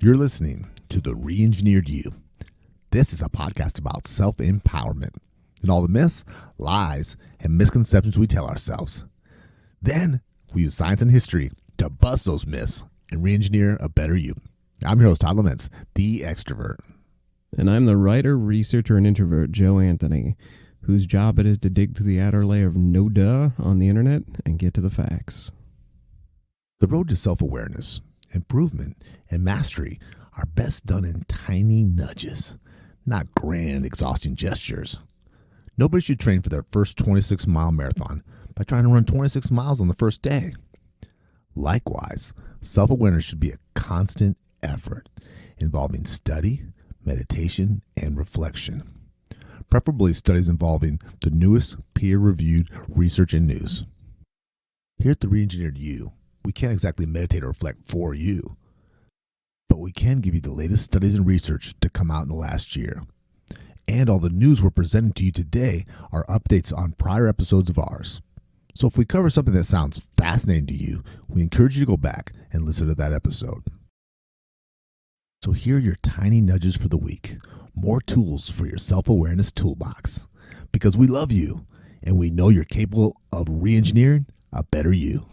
You're listening to The Re-Engineered You. This is a podcast about self-empowerment and all the myths, lies, and misconceptions we tell ourselves. Then we use science and history to bust those myths and re-engineer a better you. I'm your host, Todd Lemense, the extrovert. And I'm the writer, researcher, and introvert, Joe Anthony, whose job it is to dig through the outer layer of no duh on the internet and get to the facts. The road to self-awareness, improvement, and mastery are best done in tiny nudges, not grand, exhausting gestures. Nobody should train for their first 26-mile marathon by trying to run 26 miles on the first day. Likewise, self-awareness should be a constant effort involving study, meditation, and reflection. Preferably studies involving the newest peer-reviewed research and news. Here at The Re-Engineered You, we can't exactly meditate or reflect for you, but we can give you the latest studies and research to come out in the last year. And all the news we're presenting to you today are updates on prior episodes of ours. So if we cover something that sounds fascinating to you, we encourage you to go back and listen to that episode. So here are your tiny nudges for the week. More tools for your self-awareness toolbox. Because we love you, and we know you're capable of re-engineering a better you.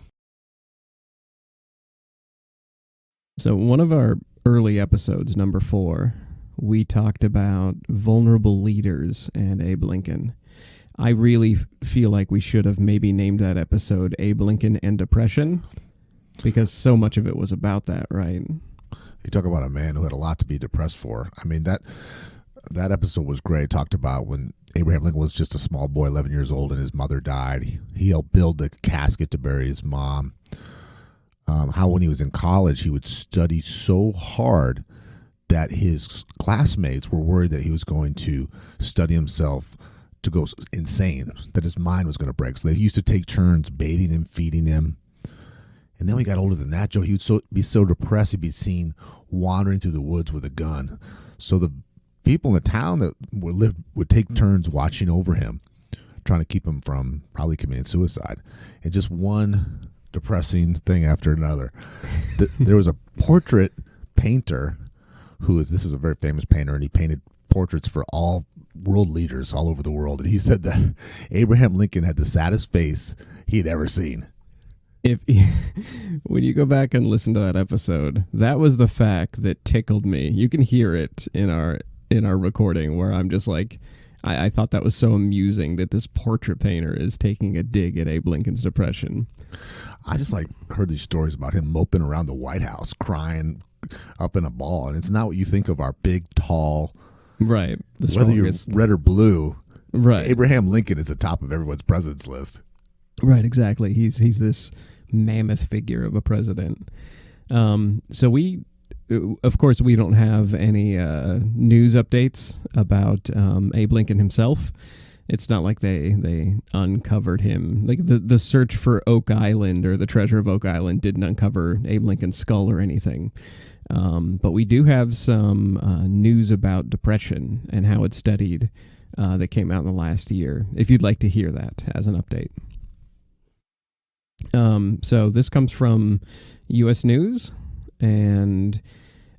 So one of our early episodes, number 4, we talked about vulnerable leaders and Abe Lincoln. I really feel like we should have maybe named that episode Abe Lincoln and Depression, because so much of it was about that, right? You talk about a man who had a lot to be depressed for. I mean, that episode was great. It talked about when Abraham Lincoln was just a small boy, 11 years old, and his mother died. He helped build the casket to bury his mom. How when he was in college, he would study so hard that his classmates were worried that he was going to study himself to go insane, that his mind was going to break. So they used to take turns bathing him, feeding him. And then when he got older than that, Joe, he would be so depressed, he'd be seen wandering through the woods with a gun. So the people in the town that would take turns watching over him, trying to keep him from probably committing suicide. And just one depressing thing after another. There was a portrait painter this is a very famous painter, and he painted portraits for all world leaders all over the world. And he said that Abraham Lincoln had the saddest face he had ever seen. When you go back and listen to that episode, that was the fact that tickled me. You can hear it in our recording where I'm just like, I thought that was so amusing that this portrait painter is taking a dig at Abe Lincoln's depression. I just heard these stories about him moping around the White House, crying up in a ball. And it's not what you think of our big, tall, right? Whether you're red or blue, right? Abraham Lincoln is the top of everyone's president's list. Right, exactly. He's this mammoth figure of a president. So we, of course, we don't have any news updates about Abe Lincoln himself. It's not like they uncovered him. Like the search for Oak Island or the treasure of Oak Island didn't uncover Abe Lincoln's skull or anything. But we do have some news about depression and how it's studied that came out in the last year, if you'd like to hear that as an update. So this comes from U.S. News. And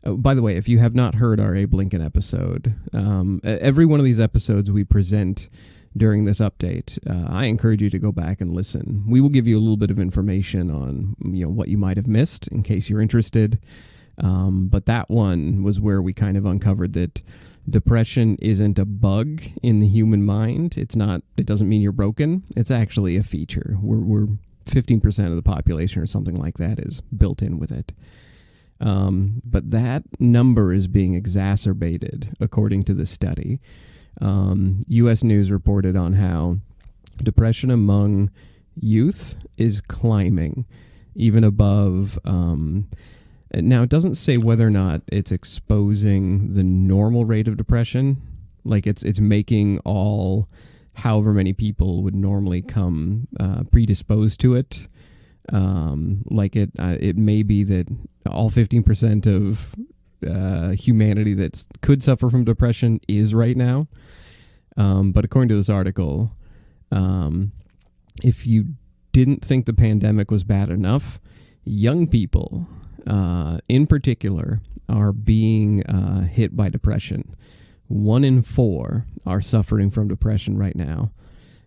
by the way, if you have not heard our Abe Lincoln episode, every one of these episodes we present during this update, I encourage you to go back and listen. We will give you a little bit of information on what you might have missed in case you're interested. But that one was where we kind of uncovered that depression isn't a bug in the human mind. It doesn't mean you're broken. It's actually a feature. We're 15% of the population or something like that is built in with it. But that number is being exacerbated according to the study. U.S. News reported on how depression among youth is climbing, even above. Now, it doesn't say whether or not it's exposing the normal rate of depression, like it's making all however many people would normally come predisposed to it. Like it may be that all 15% of humanity that could suffer from depression is right now. But according to this article, if you didn't think the pandemic was bad enough, young people in particular, are being hit by depression. 1 in 4 are suffering from depression right now,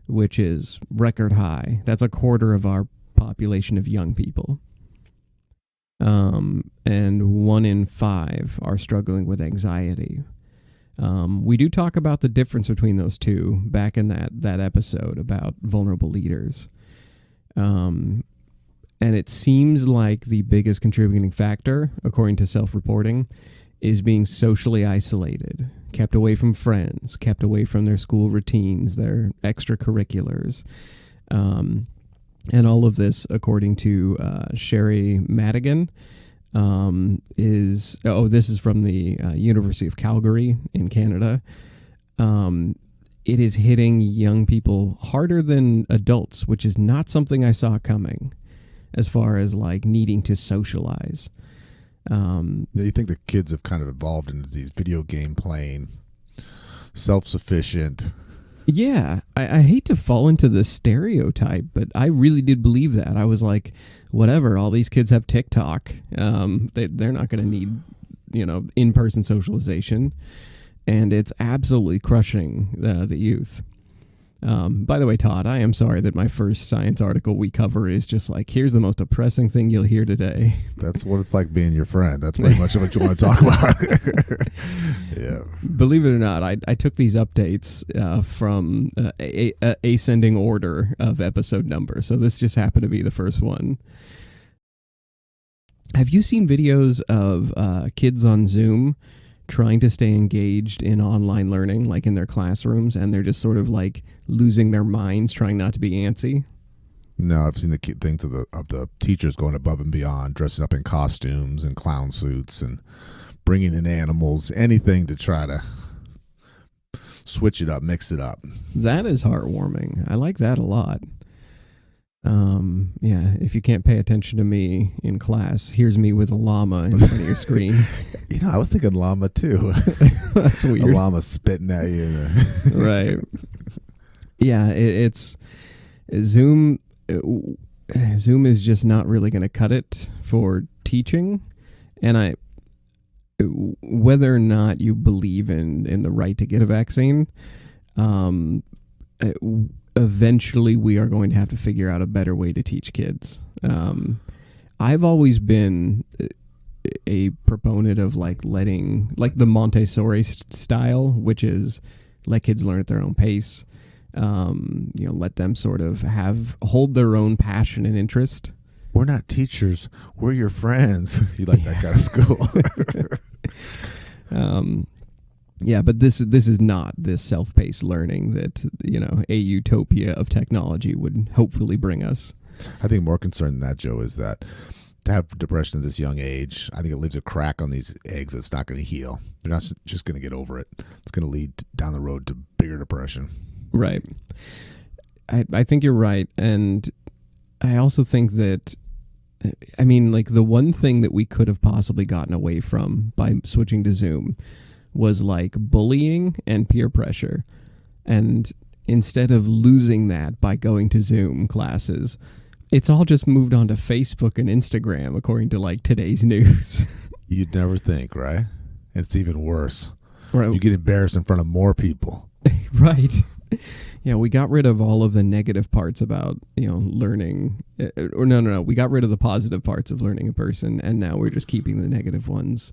which is record high. That's a quarter of our population of young people. And 1 in 5 are struggling with anxiety. We do talk about the difference between those two back in that episode about vulnerable leaders. And it seems like the biggest contributing factor, according to self-reporting, is being socially isolated, kept away from friends, kept away from their school routines, their extracurriculars. And all of this, according to Sherry Madigan, this is from the University of Calgary in Canada. It is hitting young people harder than adults, which is not something I saw coming as far as like needing to socialize. You think the kids have kind of evolved into these video game playing, self-sufficient. Yeah, I hate to fall into the stereotype, but I really did believe that. I was like, whatever, all these kids have TikTok. They're not going to need, in-person socialization. And it's absolutely crushing the youth. By the way, Todd, I am sorry that my first science article we cover is just like, here's the most depressing thing you'll hear today. That's what it's like being your friend. That's pretty much what you want to talk about. Yeah. Believe it or not, I took these updates from ascending order of episode number. So this just happened to be the first one. Have you seen videos of kids on Zoom trying to stay engaged in online learning, like in their classrooms, and they're just sort of like losing their minds, trying not to be antsy? No, I've seen the things of the teachers going above and beyond, dressing up in costumes and clown suits and bringing in animals, anything to try to switch it up, mix it up. That is heartwarming. I like that a lot. Yeah, if you can't pay attention to me in class, here's me with a llama in front of your screen. I was thinking llama too. That's weird. A llama spitting at you. Right. Yeah, it's Zoom. Zoom is just not really going to cut it for teaching. And whether or not you believe in the right to get a vaccine, eventually we are going to have to figure out a better way to teach kids. I've always been a proponent of letting the Montessori style, which is let kids learn at their own pace. Let them sort of hold their own passion and interest. We're not teachers. We're your friends. You like that kind of school. Yeah, but this is not this self-paced learning that, a utopia of technology would hopefully bring us. I think more concerned than that, Joe, is that to have depression at this young age, I think it leaves a crack on these eggs that's not going to heal. They're not just going to get over it. It's going to lead down the road to bigger depression. Right. I think you're right. And I also think that, the one thing that we could have possibly gotten away from by switching to Zoom was bullying and peer pressure. And instead of losing that by going to Zoom classes, it's all just moved on to Facebook and Instagram, according to today's news. You'd never think, right? And it's even worse. Right. You get embarrassed in front of more people. Right. Yeah, we got rid of all of the negative parts about, learning. No. We got rid of the positive parts of learning in person, and now we're just keeping the negative ones,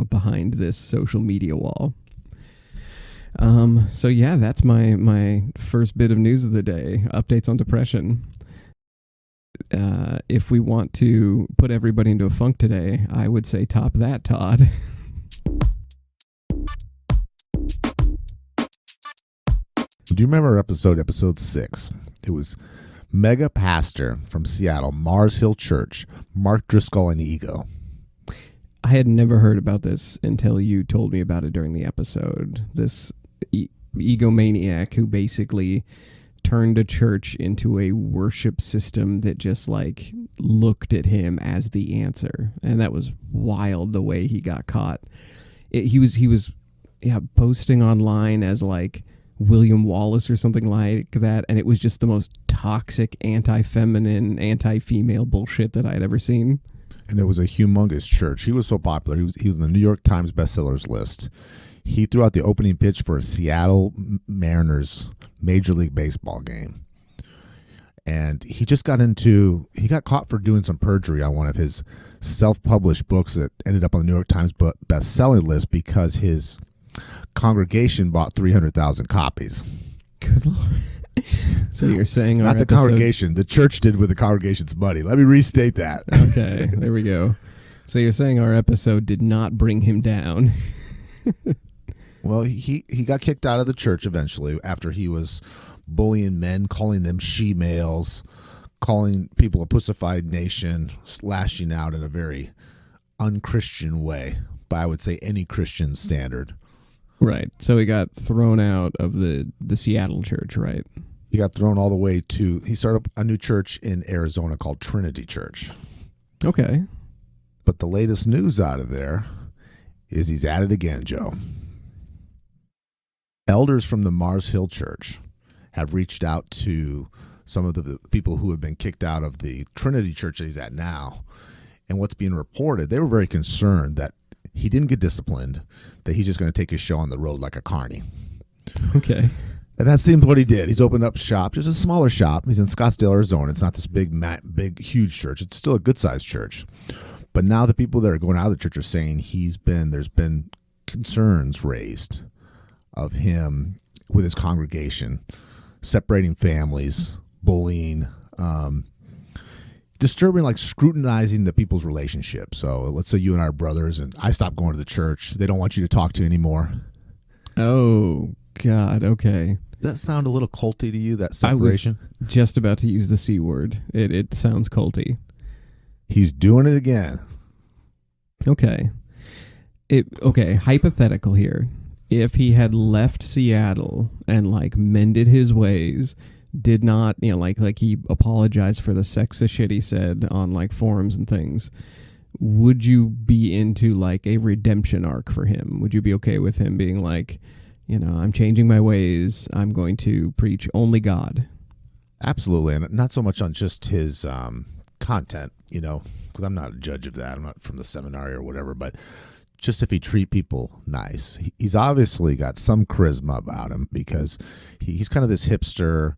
behind this social media wall. So yeah, that's my first bit of news of the day, updates on depression. If we want to put everybody into a funk today, I would say top that, Todd. Do you remember episode 6? It was mega pastor from Seattle, Mars Hill Church, Mark Driscoll and Ego. I had never heard about this until you told me about it during the episode. This egomaniac who basically turned a church into a worship system that just looked at him as the answer. And that was wild the way he got caught. He was posting online as William Wallace or something like that, and it was just the most toxic, anti-feminine, anti-female bullshit that I had ever seen. and it was a humongous church. He was so popular. He was in the New York Times bestsellers list. He threw out the opening pitch for a Seattle Mariners Major League Baseball game. And he got caught for doing some perjury on one of his self-published books that ended up on the New York Times best-selling list because his congregation bought 300,000 copies. Good Lord. So you're saying our Not the episode... congregation. The church did with the congregation's money. Let me restate that. Okay, there we go. So you're saying our episode did not bring him down. Well, he got kicked out of the church eventually after he was bullying men, calling them she-males, calling people a pussified nation, lashing out in a very unchristian way, by I would say any Christian standard. Right. So he got thrown out of the Seattle church, right? He got thrown all the way to, he started up a new church in Arizona called Trinity Church. Okay. But the latest news out of there is he's at it again, Joe. Elders from the Mars Hill Church have reached out to some of the people who have been kicked out of the Trinity Church that he's at now. And what's being reported, they were very concerned that he didn't get disciplined, that he's just going to take his show on the road like a carny. Okay. And that seems what he did. He's opened up shop, just a smaller shop. He's in Scottsdale, Arizona. It's not this big, huge church. It's still a good-sized church. But now the people that are going out of the church are saying there's been concerns raised of him with his congregation, separating families, bullying, disturbing, like scrutinizing the people's relationship. So let's say you and I are brothers and I stop going to the church. They don't want you to talk to anymore. Oh, God. Okay. Does that sound a little culty to you, that separation? I was just about to use the C word. It sounds culty. He's doing it again. Okay. Hypothetical here. If he had left Seattle and like mended his ways, did not, like he apologized for the sexist shit he said on like forums and things, would you be into like a redemption arc for him? Would you be okay with him being like, I'm changing my ways. I'm going to preach only God? Absolutely. And not so much on just his content, because I'm not a judge of that. I'm not from the seminary or whatever, but just if he treat people nice. He's obviously got some charisma about him because he's kind of this hipster,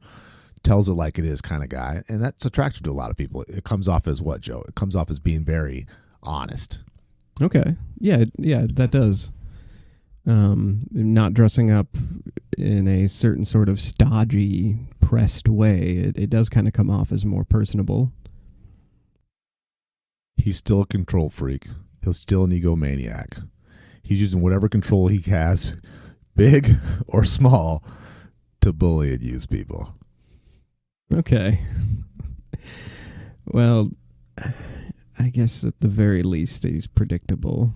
tells it like it is kind of guy. And that's attractive to a lot of people. It comes off as what, Joe? It comes off as being very honest. Okay. Yeah, that does. Not dressing up in a certain sort of stodgy, pressed way. It does kind of come off as more personable. He's still a control freak. He's still an egomaniac. He's using whatever control he has, big or small, to bully and use people. Okay. Well, I guess at the very least he's predictable.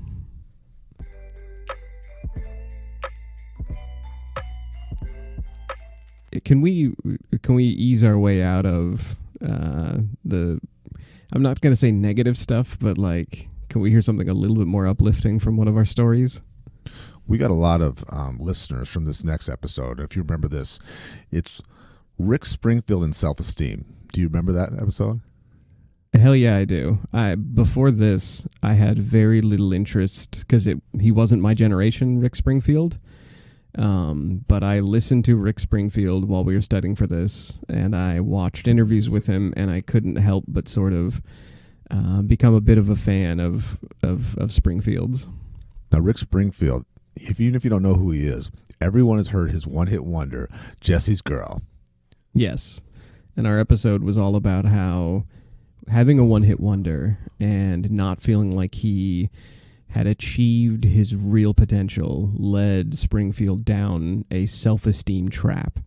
Can we ease our way out of the, I'm not going to say negative stuff, but like, can we hear something a little bit more uplifting from one of our stories? We got a lot of listeners from this next episode. If you remember this, it's Rick Springfield and self-esteem. Do you remember that episode? Hell yeah, I do. Before this, I had very little interest because he wasn't my generation, Rick Springfield. But I listened to Rick Springfield while we were studying for this, and I watched interviews with him, and I couldn't help but sort of become a bit of a fan of Springfield's. Now, Rick Springfield, even if you don't know who he is, everyone has heard his one-hit wonder, Jesse's Girl. Yes. And our episode was all about how having a one-hit wonder and not feeling like he had achieved his real potential led Springfield down a self-esteem trap.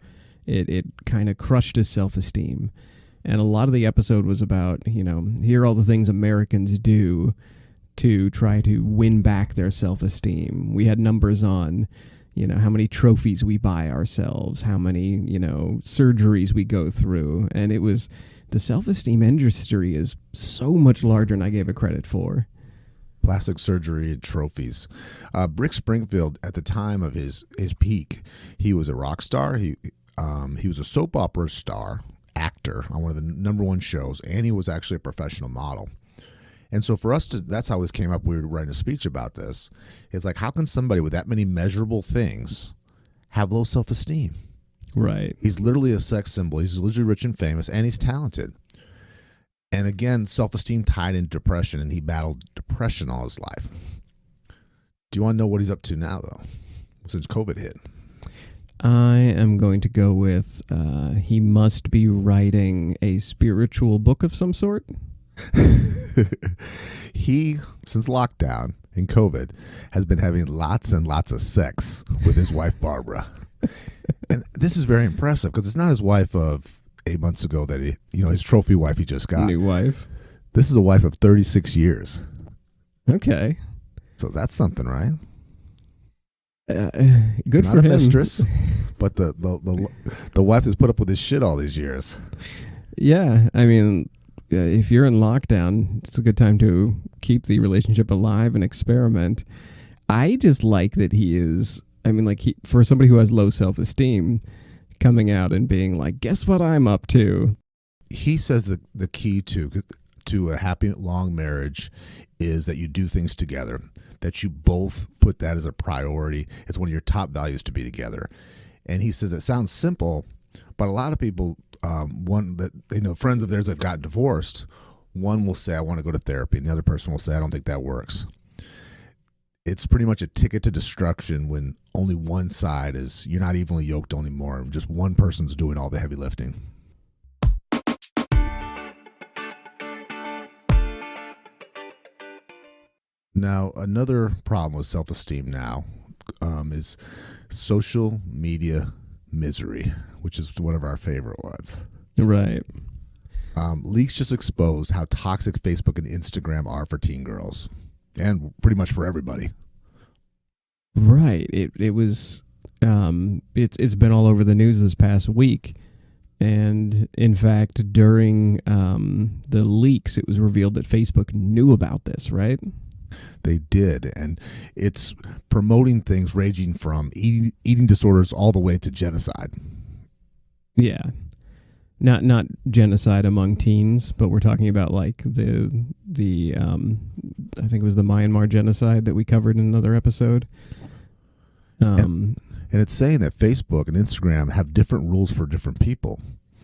It kind of crushed his self-esteem. And a lot of the episode was about, here are all the things Americans do to try to win back their self-esteem. We had numbers on, how many trophies we buy ourselves, how many, surgeries we go through. And it was, the self-esteem industry is so much larger than I gave it credit for. Plastic surgery and trophies. Rick Springfield, at the time of his peak, he was a rock star. He was a soap opera star, actor on one of the number one shows, and he was actually a professional model. And so for us to, that's how this came up. We were writing a speech about this. It's like, how can somebody with that many measurable things have low self-esteem? Right. He's literally a sex symbol. He's literally rich and famous, and he's talented. And again, self-esteem tied into depression, and he battled depression all his life. Do you want to know what he's up to now, though, since COVID hit? I am going to go with he must be writing a spiritual book of some sort. He, since lockdown and COVID, has been having lots and lots of sex with his wife, Barbara. And this is very impressive because it's not his wife of 8 months ago that he, his trophy wife he just got. New wife. This is a wife of 36 years. Okay. So that's something, right? Good not for a him. mistress, but the wife that's put up with his shit all these years. Yeah, I mean, if you're in lockdown, it's a good time to keep the relationship alive and experiment. I just like that he is. I mean, like for somebody who has low self-esteem, coming out and being like, "Guess what I'm up to." He says the key to a happy long marriage is that you do things together, that you both put that as a priority. It's one of your top values to be together. And he says it sounds simple, but a lot of people, one that friends of theirs that have gotten divorced, one will say, I want to go to therapy, and the other person will say, I don't think that works. It's pretty much a ticket to destruction when only one side is, you're not evenly yoked anymore. Just one person's doing all the heavy lifting. Now, another problem with self-esteem now is social media misery, which is one of our favorite ones. Right. Leaks just exposed how toxic Facebook and Instagram are for teen girls, and pretty much for everybody. Right. It was. It's been all over the news this past week, and in fact, during the leaks, it was revealed that Facebook knew about this. Right. They did, and it's promoting things ranging from eating disorders all the way to genocide. Yeah, not genocide among teens, but we're talking about like the I think it was the Myanmar genocide that we covered in another episode. And it's saying that Facebook and Instagram have different rules for different people.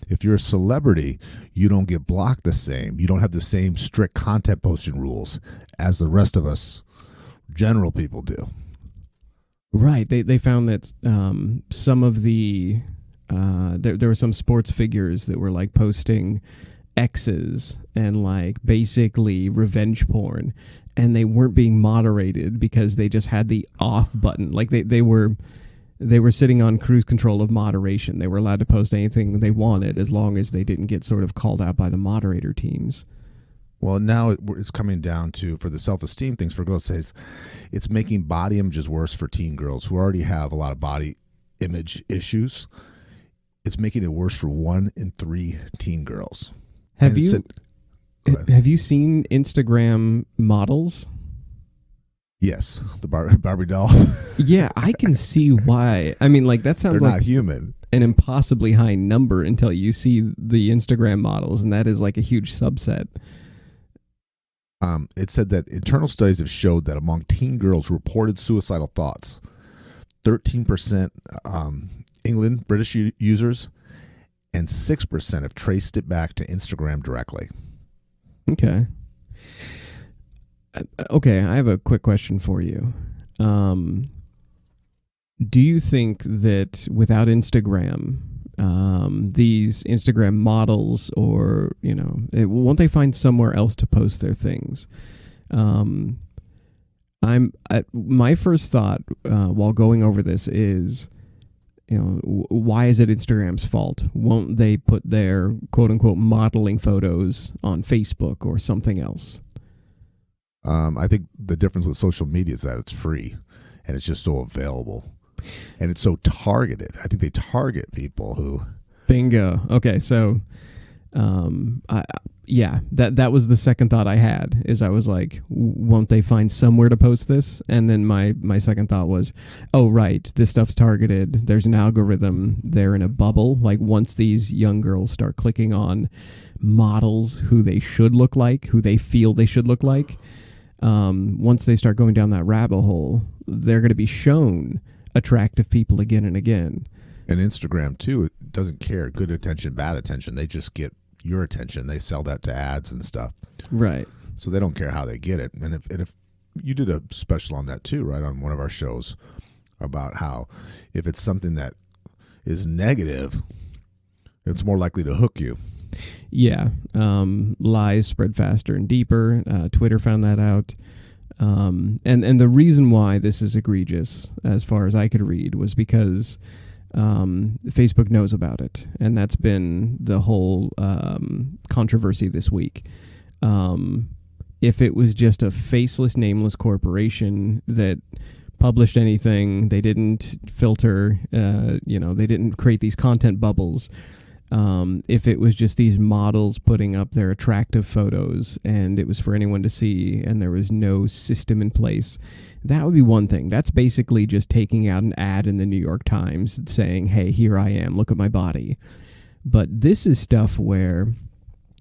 If you're a celebrity, you don't get blocked the same. You don't have the same strict content posting rules as the rest of us general people do. Right. They found that some of the there were some sports figures that were like posting X's and like basically revenge porn, and they weren't being moderated because they just had the off button. Like they were sitting on cruise control of moderation. They were allowed to post anything they wanted as long as they didn't get sort of called out by the moderator teams. Well, now it's coming down to, for the self-esteem things for girls, says it's making body images worse for teen girls who already have a lot of body image issues. It's making it worse for 1 in 3 teen girls. Have you seen Instagram models? Yes, the Barbie doll. Yeah, I can see why. I mean, like that sounds They're like not human. An impossibly high number until you see the Instagram models, and that is like a huge subset. It said that internal studies have showed that among teen girls who reported suicidal thoughts, 13% England, British users, and 6% have traced it back to Instagram directly. Okay. Okay, I have a quick question for you. Do you think that without Instagram, these Instagram models, or won't they find somewhere else to post their things? My first thought while going over this is, why is it Instagram's fault? Won't they put their quote unquote modeling photos on Facebook or something else? I think the difference with social media is that it's free and it's just so available. And it's so targeted. I think they target people who... Bingo. Okay, so that was the second thought I had, is I was like, won't they find somewhere to post this? And then my second thought was, oh, right, this stuff's targeted. There's an algorithm. They're in a bubble. Like once these young girls start clicking on models who they should look like, who they feel they should look like. Once they start going down that rabbit hole, they're going to be shown attractive people again and again. And Instagram, too, it doesn't care. Good attention, bad attention. They just get your attention. They sell that to ads and stuff. Right. So they don't care how they get it. And if you did a special on that, too, right, on one of our shows about how if it's something that is negative, it's more likely to hook you. Yeah. Lies spread faster and deeper. Twitter found that out. And the reason why this is egregious, as far as I could read, was because Facebook knows about it. And that's been the whole controversy this week. If it was just a faceless, nameless corporation that published anything, they didn't filter, they didn't create these content bubbles. If it was just these models putting up their attractive photos and it was for anyone to see and there was no system in place, that would be one thing. That's basically just taking out an ad in the New York Times saying, hey, here I am, look at my body. But this is stuff where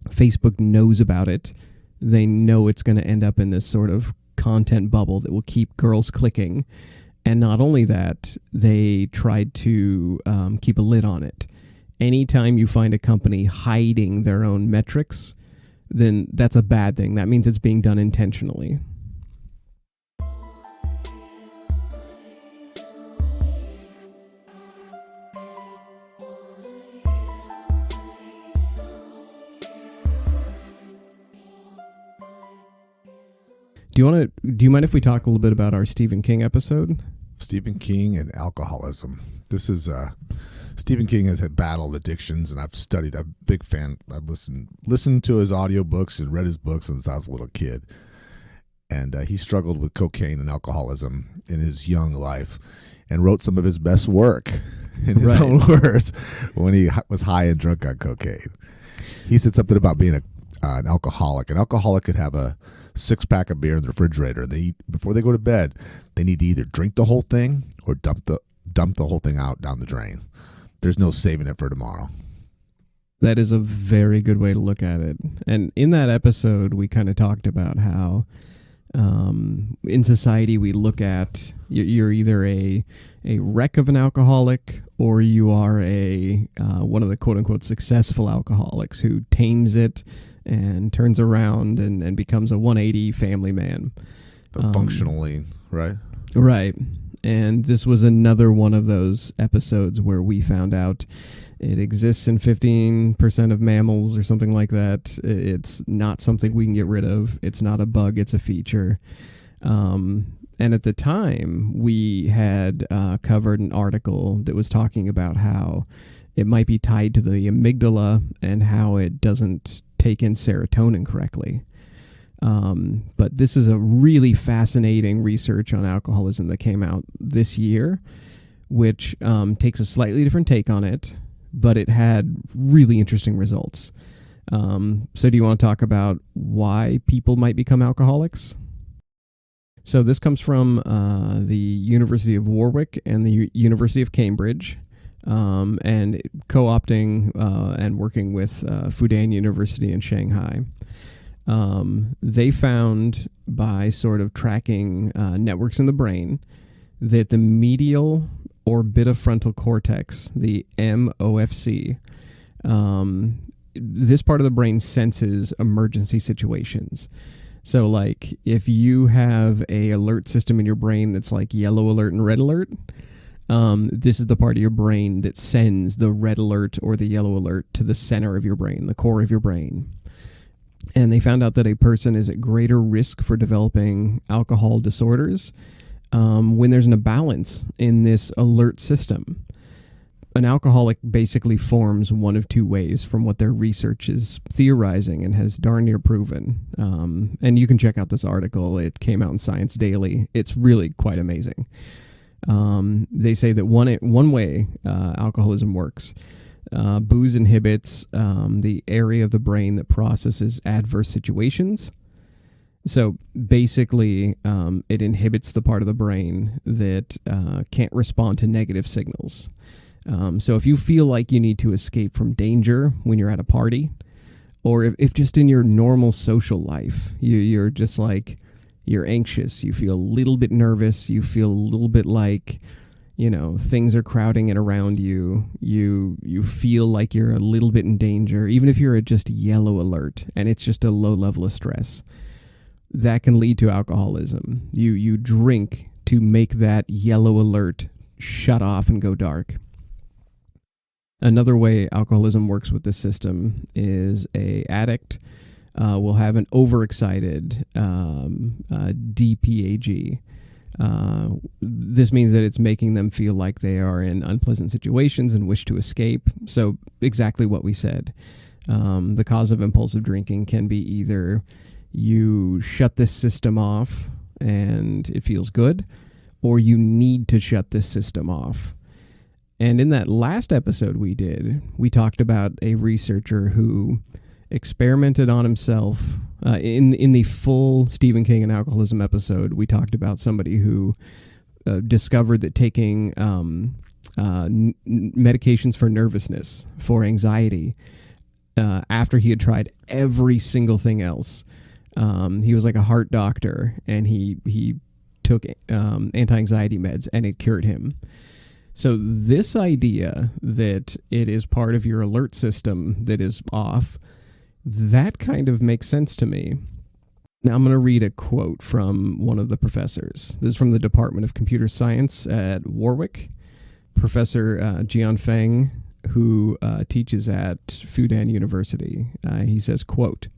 Facebook knows about it. They know it's going to end up in this sort of content bubble that will keep girls clicking. And not only that, they tried to keep a lid on it. Anytime you find a company hiding their own metrics, then that's a bad thing. That means it's being done intentionally. Do you mind if we talk a little bit about our Stephen King episode? Stephen King and alcoholism. This is Stephen King has had battled addictions, and I've studied. I'm a big fan. I've listened to his audiobooks and read his books since I was a little kid. And he struggled with cocaine and alcoholism in his young life and wrote some of his best work in his own words when he was high and drunk on cocaine. He said something about being an alcoholic. An alcoholic could have a 6-pack of beer in the refrigerator. Before they go to bed, they need to either drink the whole thing or dump the whole thing out down the drain. There's no saving it for tomorrow. That is a very good way to look at it. And in that episode, we kind of talked about how in society we look at you're either a wreck of an alcoholic or you are one of the quote unquote successful alcoholics who tames it and turns around and becomes a 180 family man. Functionally, right? Right. And this was another one of those episodes where we found out it exists in 15% of mammals or something like that. It's not something we can get rid of. It's not a bug. It's a feature. And at the time, we had covered an article that was talking about how it might be tied to the amygdala and how it doesn't take in serotonin correctly. But this is a really fascinating research on alcoholism that came out this year, which takes a slightly different take on it, but it had really interesting results. So do you want to talk about why people might become alcoholics? So this comes from the University of Warwick and the University of Cambridge, and co-opting and working with Fudan University in Shanghai. They found by sort of tracking networks in the brain that the medial orbitofrontal cortex, the MOFC, this part of the brain senses emergency situations. So like if you have a alert system in your brain that's like yellow alert and red alert, this is the part of your brain that sends the red alert or the yellow alert to the center of your brain, the core of your brain. And they found out that a person is at greater risk for developing alcohol disorders when there's an imbalance in this alert system. An alcoholic basically forms one of two ways from what their research is theorizing and has darn near proven. And you can check out this article. It came out in Science Daily. It's really quite amazing. They say that one way alcoholism works, booze inhibits the area of the brain that processes adverse situations. So basically, it inhibits the part of the brain that can't respond to negative signals. So if you feel like you need to escape from danger when you're at a party, Or if just in your normal social life, you're just like, you're anxious, you feel a little bit nervous, you feel a little bit like, things are crowding in around you, you feel like you're a little bit in danger, even if you're at just yellow alert and it's just a low level of stress, that can lead to alcoholism. You drink to make that yellow alert shut off and go dark. Another way alcoholism works with this system is a addict will have an overexcited DPAG. This means that it's making them feel like they are in unpleasant situations and wish to escape. So exactly what we said. The cause of impulsive drinking can be either you shut this system off and it feels good, or you need to shut this system off. And in that last episode we talked about a researcher who experimented on himself. In the full Stephen King and alcoholism episode, we talked about somebody who discovered that taking medications for nervousness, for anxiety, after he had tried every single thing else. He was like a heart doctor, and he took anti-anxiety meds, and it cured him. So this idea that it is part of your alert system that is off, that kind of makes sense to me. Now I'm going to read a quote from one of the professors. This is from the Department of Computer Science at Warwick. Professor Jian Feng, who teaches at Fudan University. He says, quote,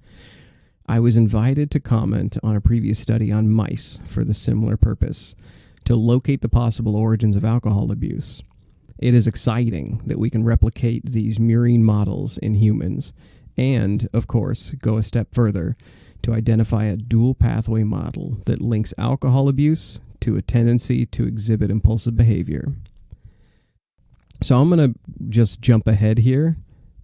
"I was invited to comment on a previous study on mice for the similar purpose, to locate the possible origins of alcohol abuse. It is exciting that we can replicate these murine models in humans and, of course, go a step further to identify a dual pathway model that links alcohol abuse to a tendency to exhibit impulsive behavior." So I'm going to just jump ahead here.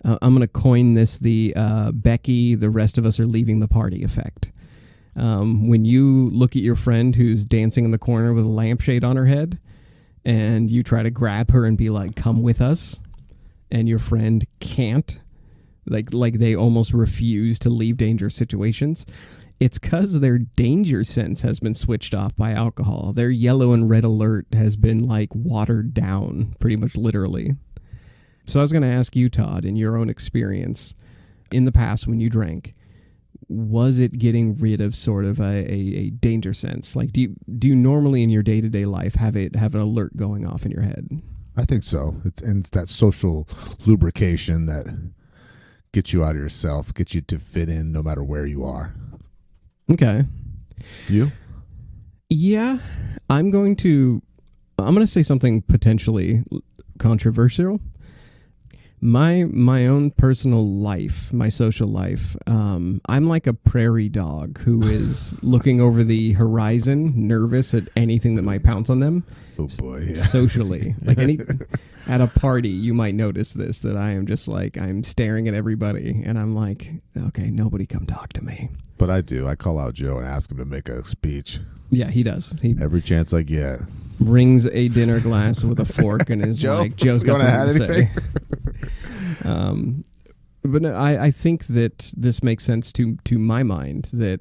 I'm going to coin this the Becky, the rest of us are leaving the party effect. When you look at your friend who's dancing in the corner with a lampshade on her head, and you try to grab her and be like, "Come with us," and your friend can't, like they almost refuse to leave dangerous situations, it's because their danger sense has been switched off by alcohol. Their yellow and red alert has been like watered down, pretty much literally. So I was going to ask you, Todd, in your own experience, in the past when you drank, was it getting rid of sort of a danger sense? Like, do you normally in your day-to-day life have an alert going off in your head? I think so. It's that social lubrication that gets you out of yourself, gets you to fit in no matter where you are. Okay. You? Yeah, I'm going to say something potentially controversial. My own personal life, my social life, I'm like a prairie dog who is looking over the horizon, nervous at anything that might pounce on them. Oh boy, yeah. Socially. Like at a party, you might notice this, that I am just like, I'm staring at everybody and I'm like, okay, nobody come talk to me. But I do. I call out Joe and ask him to make a speech. Yeah, he does. Every chance I get. Rings a dinner glass with a fork and is like, Joe's got something to say. But no, I think that this makes sense to my mind, that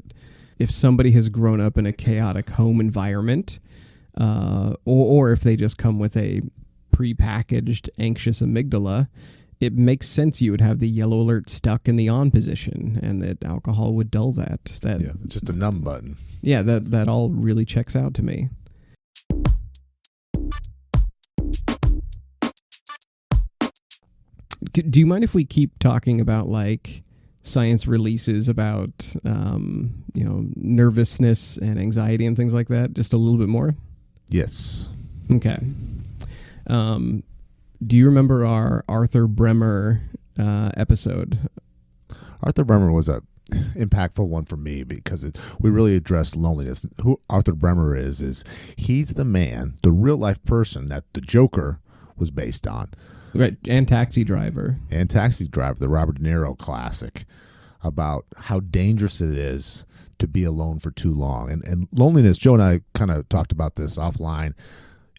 if somebody has grown up in a chaotic home environment, or if they just come with a prepackaged anxious amygdala, it makes sense you would have the yellow alert stuck in the on position, and that alcohol would dull that. Yeah, it's just a numb button. Yeah, that all really checks out to me. Do you mind if we keep talking about like science releases about nervousness and anxiety and things like that just a little bit more? Yes. Okay. Do you remember our Arthur Bremmer episode? Arthur Bremmer was a impactful one for me because we really addressed loneliness. Who Arthur Bremmer is he's the man, the real life person that the Joker was based on. Right, and Taxi Driver. The Robert De Niro classic, about how dangerous it is to be alone for too long. And loneliness, Joe and I kind of talked about this offline.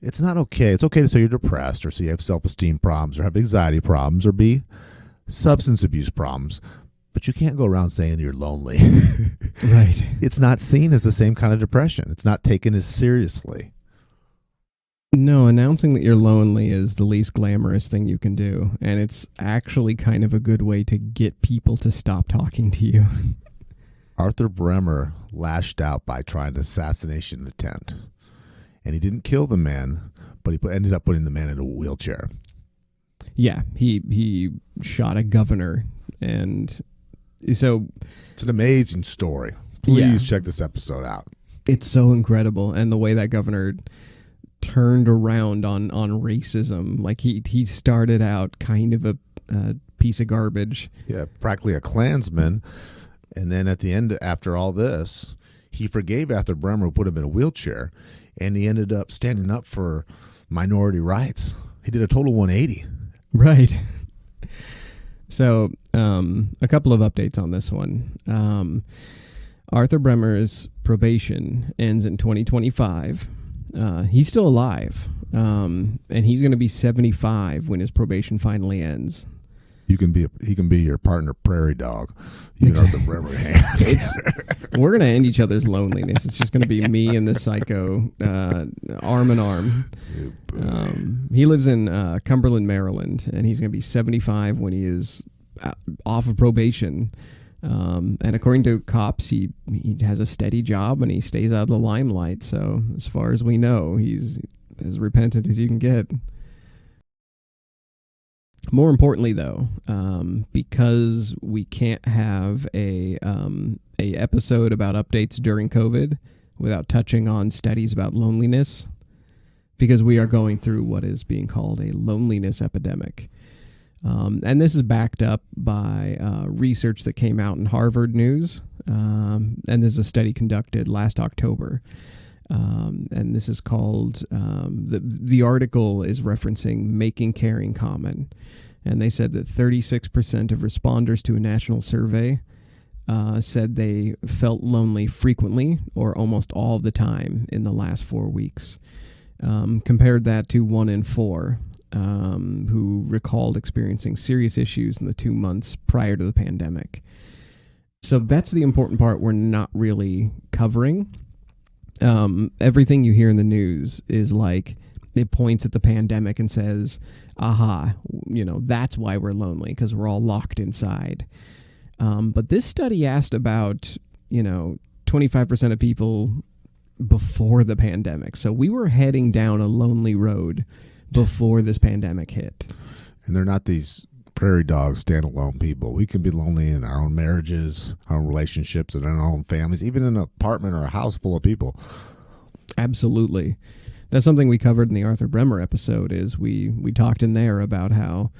It's not okay. It's okay to say you're depressed, or say you have self-esteem problems, or have anxiety problems, or be substance abuse problems. But you can't go around saying you're lonely. Right. It's not seen as the same kind of depression. It's not taken as seriously. No, announcing that you're lonely is the least glamorous thing you can do. And it's actually kind of a good way to get people to stop talking to you. Arthur Bremmer lashed out by trying an assassination attempt. And he didn't kill the man, but he ended up putting the man in a wheelchair. Yeah, he shot a governor. And so it's an amazing story. Please check this episode out. It's so incredible. And the way that governor turned around on racism. Like he started out kind of a piece of garbage. Yeah, practically a Klansman. And then at the end, after all this, he forgave Arthur Bremmer, who put him in a wheelchair, and he ended up standing up for minority rights. He did a total 180. Right. So a couple of updates on this one. Arthur Bremmer's probation ends in 2025. He's still alive, and he's going to be 75 when his probation finally ends. He can be your partner, prairie dog. You and Arthur Bremmer hand. We're going to end each other's loneliness. It's just going to be me and this psycho, arm in arm. He lives in Cumberland, Maryland, and he's going to be 75 when he is off of probation. And according to cops, he has a steady job and he stays out of the limelight. So as far as we know, he's as repentant as you can get. More importantly, though, because we can't have a episode about updates during COVID without touching on studies about loneliness, because we are going through what is being called a loneliness epidemic. And this is backed up by research that came out in Harvard News. And this is a study conducted last October. And this is called, the article is referencing Making Caring Common. And they said that 36% of responders to a national survey said they felt lonely frequently or almost all the time in the last 4 weeks. Compared that to 1 in 4 who recalled experiencing serious issues in the 2 months prior to the pandemic. So that's the important part we're not really covering. Everything you hear in the news is like, it points at the pandemic and says, aha, that's why we're lonely, because we're all locked inside. But this study asked about, 25% of people before the pandemic. So we were heading down a lonely road before this pandemic hit. And they're not these prairie dog standalone people. We can be lonely in our own marriages, our own relationships, and in our own families, even in an apartment or a house full of people. Absolutely. That's something we covered in the Arthur Bremmer episode. Is we talked in there about how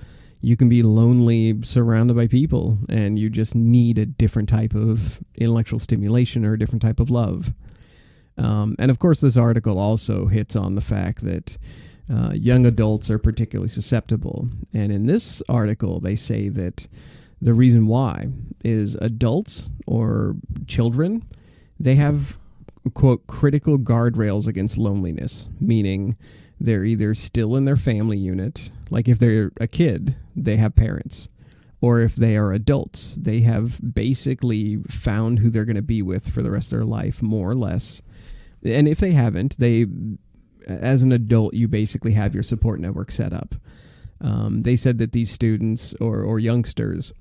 you can be lonely surrounded by people and you just need a different type of intellectual stimulation or a different type of love. And of course, this article also hits on the fact that young adults are particularly susceptible. And in this article, they say that the reason why is adults or children, they have, quote, critical guardrails against loneliness, meaning they're either still in their family unit, like if they're a kid, they have parents, or if they are adults, they have basically found who they're going to be with for the rest of their life, more or less. And if they haven't, as an adult, you basically have your support network set up. They said that these students or youngsters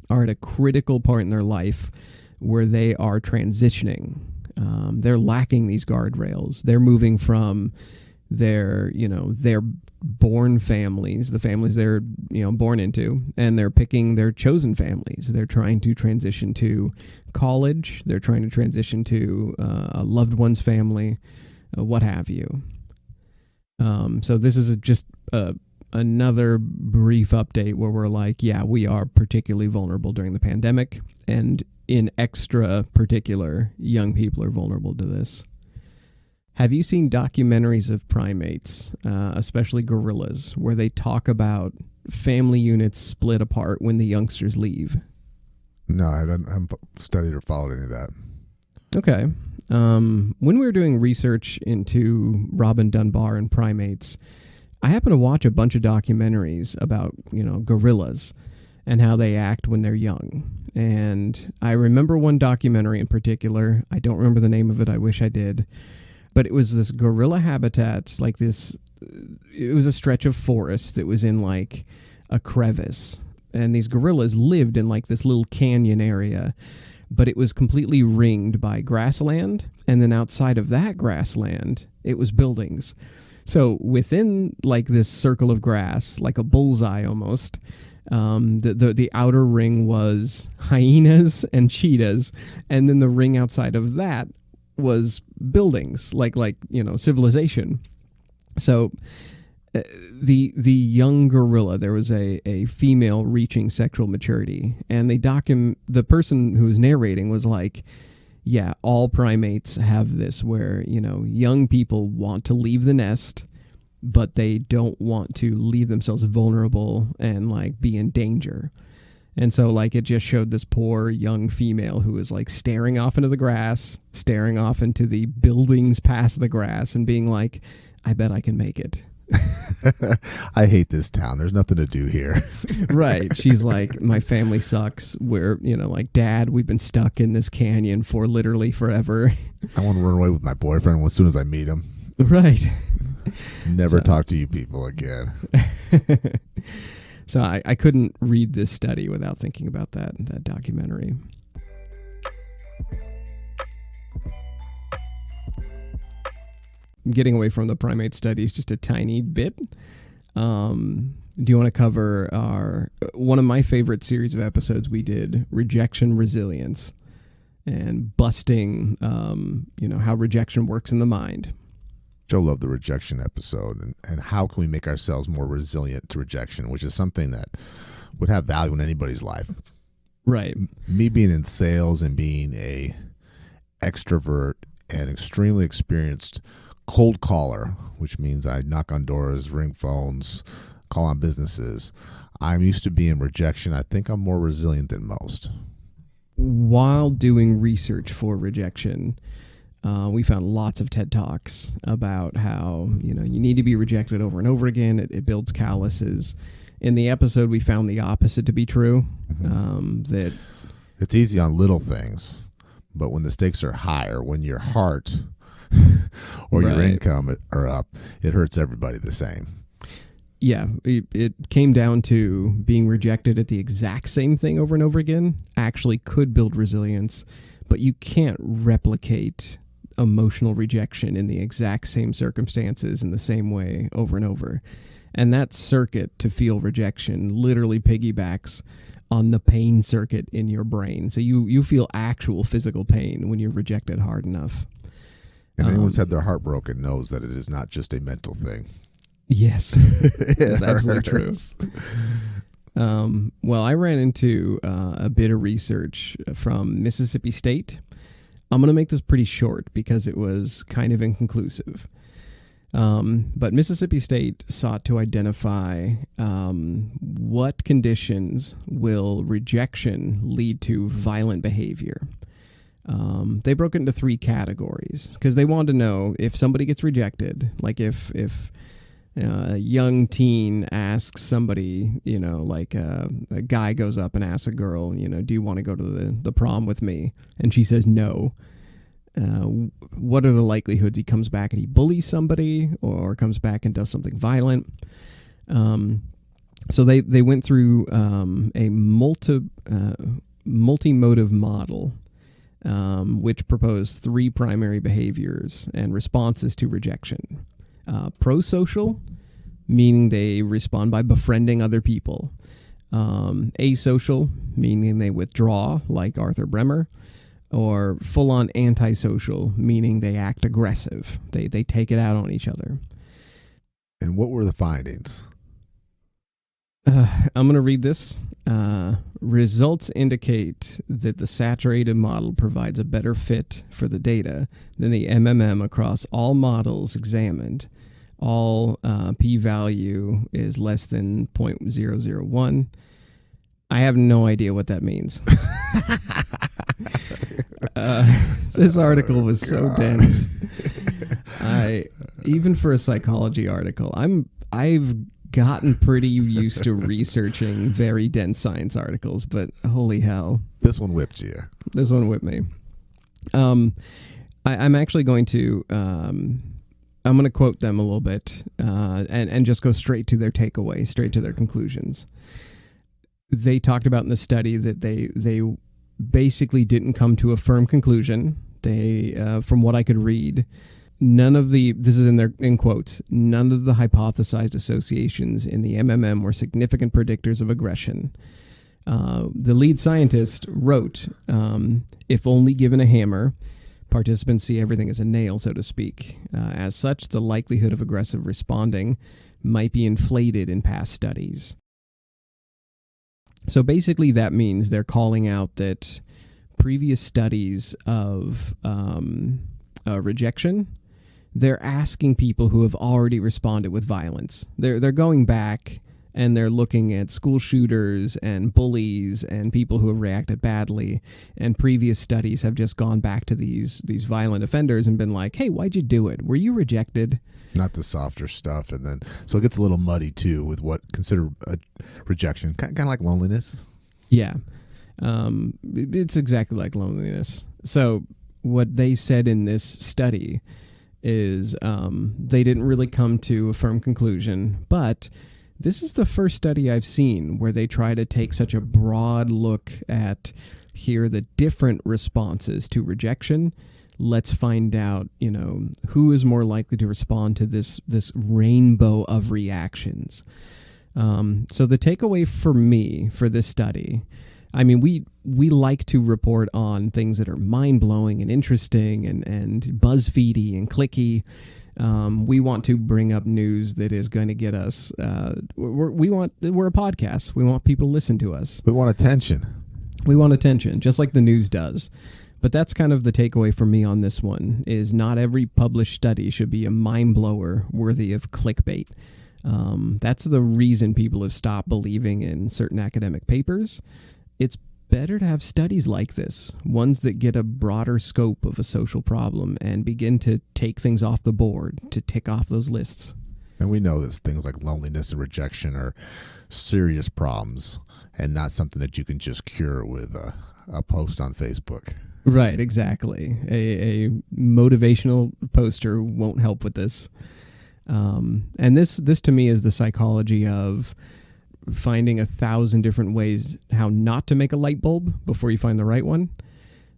are at a critical point in their life where they are transitioning. They're lacking these guardrails. They're moving from their born families, the families they're, born into, and they're picking their chosen families. They're trying to transition to college. They're trying to transition to a loved one's family, what have you. So this is just another brief update where we're like, yeah, we are particularly vulnerable during the pandemic, and in extra particular, young people are vulnerable to this. Have you seen documentaries of primates, especially gorillas, where they talk about family units split apart when the youngsters leave? No, I haven't studied or followed any of that. Okay. When we were doing research into Robin Dunbar and primates, I happened to watch a bunch of documentaries about, gorillas. and how they act when they're young. And I remember one documentary in particular. I don't remember the name of it. I wish I did. But it was this gorilla habitat, like this, it was a stretch of forest that was in like a crevice. And these gorillas lived in like this little canyon area, but it was completely ringed by grassland. And then outside of that grassland, it was buildings. So within like this circle of grass, like a bullseye almost, the outer ring was hyenas and cheetahs. And then the ring outside of that was buildings, like civilization. So the young gorilla, there was a female reaching sexual maturity, and the person who was narrating was like, yeah, all primates have this where, young people want to leave the nest, but they don't want to leave themselves vulnerable and like be in danger. And so like it just showed this poor young female who was like staring off into the grass, staring off into the buildings past the grass and being like, I bet I can make it. I hate this town. There's nothing to do here. Right. She's like, my family sucks. We're, like, Dad, we've been stuck in this canyon for literally forever. I want to run away with my boyfriend as soon as I meet him. Right. Never talk to you people again. So I couldn't read this study without thinking about that documentary. Getting away from the primate studies just a tiny bit. Do you want to cover one of my favorite series of episodes we did, Rejection Resilience, and busting, how rejection works in the mind? Joe loved the rejection episode, and how can we make ourselves more resilient to rejection, which is something that would have value in anybody's life. Right. Me being in sales and being a extrovert and extremely experienced cold caller, which means I knock on doors, ring phones, call on businesses. I'm used to being rejection. I think I'm more resilient than most. While doing research for rejection, we found lots of TED Talks about how, you need to be rejected over and over again. It builds calluses. In the episode, we found the opposite to be true. Mm-hmm. That it's easy on little things, but when the stakes are higher, when your heart or your income are up, it hurts everybody the same. Yeah, it came down to being rejected at the exact same thing over and over again actually could build resilience, but you can't replicate emotional rejection in the exact same circumstances in the same way over and over. And that circuit to feel rejection literally piggybacks on the pain circuit in your brain. So you feel actual physical pain when you're rejected hard enough. And anyone who's had their heart broken knows that it is not just a mental thing. Yes, it's absolutely true. Well, I ran into a bit of research from Mississippi State. I'm going to make this pretty short because it was kind of inconclusive. But Mississippi State sought to identify what conditions will rejection lead to violent behavior. They broke it into 3 categories because they wanted to know if somebody gets rejected, like if a young teen asks somebody, a guy goes up and asks a girl, do you want to go to the prom with me? And she says no. What are the likelihoods he comes back and he bullies somebody or comes back and does something violent? So they went through a multimodal model, which proposed 3 primary behaviors and responses to rejection. Prosocial, meaning they respond by befriending other people. Asocial, meaning they withdraw, like Arthur Bremmer. Or full-on antisocial, meaning they act aggressive. They take it out on each other. And what were the findings? I'm going to read this. Results indicate that the saturated model provides a better fit for the data than the MMM across all models examined. All p-value is less than 0.001. I have no idea what that means. This article was so dense. Even for a psychology article, I've gotten pretty used to researching very dense science articles, but holy hell. This one whipped you. This one whipped me. I'm actually going to I'm going to quote them a little bit and just go straight to their takeaway, straight to their conclusions. They talked about in the study that they basically didn't come to a firm conclusion. They, from what I could read, this is in quotes, none of the hypothesized associations in the MMM were significant predictors of aggression. The lead scientist wrote, if only given a hammer, participants see everything as a nail, so to speak. As such, the likelihood of aggressive responding might be inflated in past studies. So basically that means they're calling out that previous studies of rejection, they're asking people who have already responded with violence. They're going back and they're looking at school shooters and bullies and people who have reacted badly. And previous studies have just gone back to these violent offenders and been like, hey, why'd you do it? Were you rejected? Not the softer stuff. And then, so it gets a little muddy too with what considered a rejection, kind of like loneliness. Yeah. It's exactly like loneliness. So what they said in this study is they didn't really come to a firm conclusion, but this is the first study I've seen where they try to take such a broad look at here are the different responses to rejection. Let's find out, who is more likely to respond to this rainbow of reactions. So the takeaway for me for this study, I mean, we like to report on things that are mind-blowing and interesting and BuzzFeedy and clicky. We want to bring up news that is going to get us. We're a podcast. We want people to listen to us. We want attention. We want attention, just like the news does. But that's kind of the takeaway for me on this one: is not every published study should be a mind blower worthy of clickbait. That's the reason people have stopped believing in certain academic papers. It's better to have studies like this, ones that get a broader scope of a social problem and begin to take things off the board, to tick off those lists. And we know that things like loneliness and rejection are serious problems and not something that you can just cure with a post on Facebook. Right, exactly. A motivational poster won't help with this. And this to me is the psychology of finding 1,000 different ways how not to make a light bulb before you find the right one.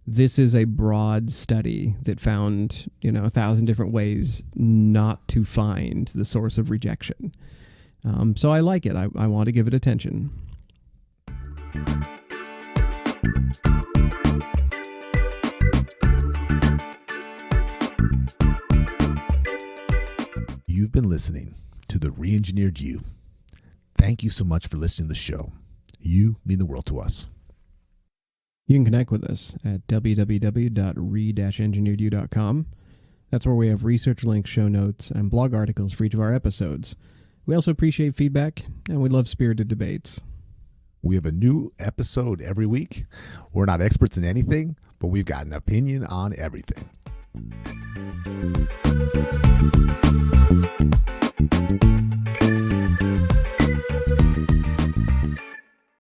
This is a broad study that found, 1,000 different ways not to find the source of rejection. So I like it. I want to give it attention. You've been listening to The Re-Engineered You. Thank you so much for listening to the show. You mean the world to us. You can connect with us at www.re-engineeredyou.com. That's where we have research links, show notes, and blog articles for each of our episodes. We also appreciate feedback, and we love spirited debates. We have a new episode every week. We're not experts in anything, but we've got an opinion on everything.